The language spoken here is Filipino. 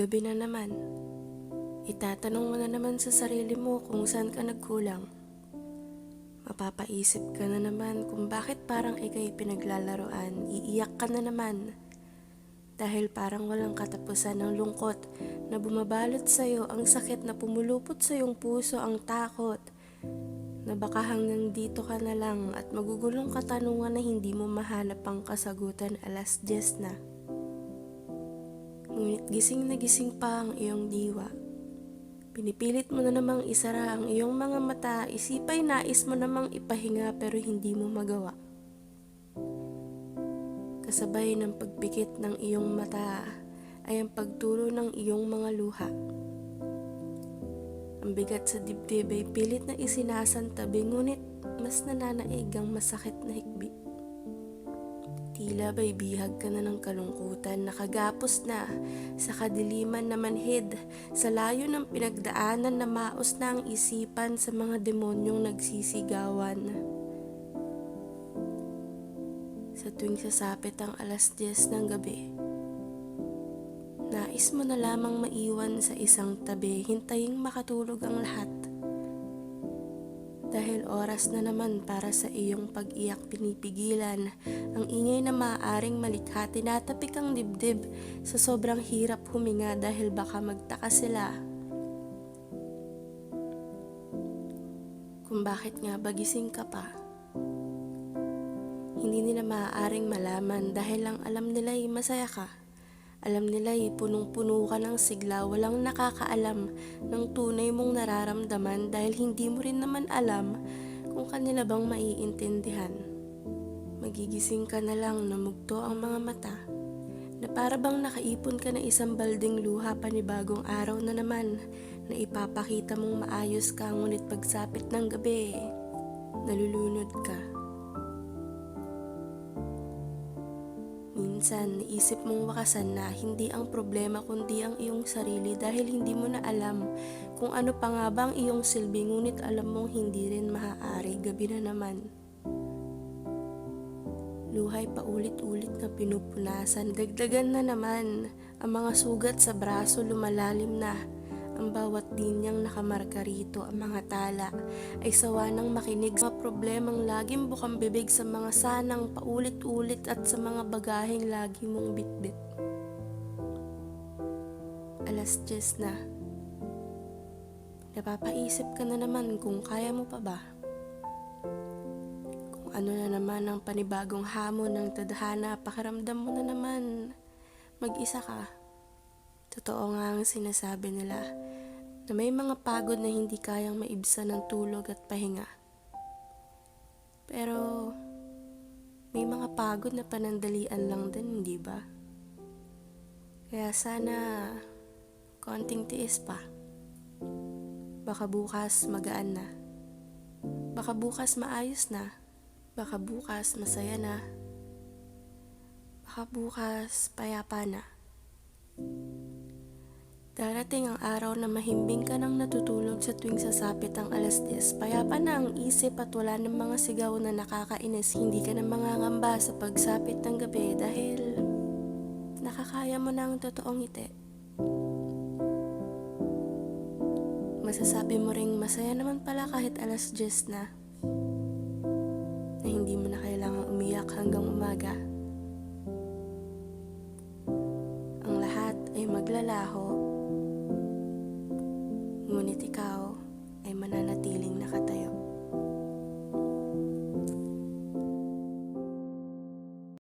Gabi na naman. Itatanong mo na naman sa sarili mo kung saan ka nagkulang. Mapapaisip ka na naman kung bakit parang ika'y pinaglalaroan. Iiyak ka na naman. Dahil parang walang katapusan ng lungkot na bumabalot sa'yo, ang sakit na pumulupot sa iyong puso, ang takot na baka hanggang dito ka na lang at magugulong katanungan na hindi mo mahanap ang kasagutan. 10:00 na. Ngunit gising na gising pa ang iyong diwa. Pinipilit mo na namang isara ang iyong mga mata, isipay nais mo namang ipahinga pero hindi mo magawa. Kasabay ng pagpikit ng iyong mata ay ang pagtulo ng iyong mga luha. Ang bigat sa dibdib ay pilit na isinasantabi, ngunit mas nananaig ang masakit na hikbi. Tila ba'y bihag ka na ng kalungkutan, nakagapos na sa kadiliman na manhid, sa layo ng pinagdaanan na maos na ang isipan sa mga demonyong nagsisigawan. Sa tuwing sasapit ang 10:00 ng gabi, nais mo na lamang maiwan sa isang tabi, hintaying makatulog ang lahat. Dahil oras na naman para sa iyong pag-iyak, pinipigilan ang ingay na maaaring malikha, tinatapik ang dibdib sa sobrang hirap huminga dahil baka magtaka sila kung bakit nga ba gising ka pa. Hindi nila maaaring malaman dahil lang alam nila ay masaya ka. Alam nila ay punong-puno ka ng sigla, walang nakakaalam ng tunay mong nararamdaman dahil hindi mo rin naman alam kung kanila bang maiintindihan. Magigising ka na lang na mugto ang mga mata, na para bang nakaipon ka na isang balding luha, panibagong araw na naman na ipapakita mong maayos ka, ngunit pagsapit ng gabi, nalulunod ka. Minsan, naisip mong wakasan na hindi ang problema kundi ang iyong sarili dahil hindi mo na alam kung ano pa nga ba ang iyong silbi, ngunit alam mong hindi rin maaari. Gabi na naman. Luhay paulit-ulit na pinupunasan, dagdagan na naman ang mga sugat sa braso, lumalalim na ang bawat linyang nakamarka rito. Ang mga tala ay sawa ng makinig sa mga problemang laging bukang bibig, sa mga sanang paulit-ulit at sa mga bagaheng lagi mong bitbit. 10:00 na. Napapaisip ka na naman kung kaya mo pa ba? Kung ano na naman ang panibagong hamon ng tadhana, pakiramdam mo na naman mag-isa ka. Totoo nga ang sinasabi nila na may mga pagod na hindi kayang maibsan ng tulog at pahinga. Pero may mga pagod na panandalian lang din, hindi ba? Kaya sana konting tiis pa. Baka bukas magaan na. Baka bukas maayos na. Baka bukas masaya na. Baka bukas payapa na. Darating ang araw na mahimbing ka nang natutulog sa tuwing sasapit ang 10:00. Payapa na ang isip at wala ng mga sigaw na nakakainis. Hindi ka na mangangamba sa pagsapit ng gabi dahil nakakaya mo na ang totoong ngiti. Masasabi mo ring masaya naman pala kahit 10:00 na hindi mo na kailangang umiyak hanggang umaga. Ang lahat ay maglalaho, ngunit ikaw ay mananatiling nakatayo.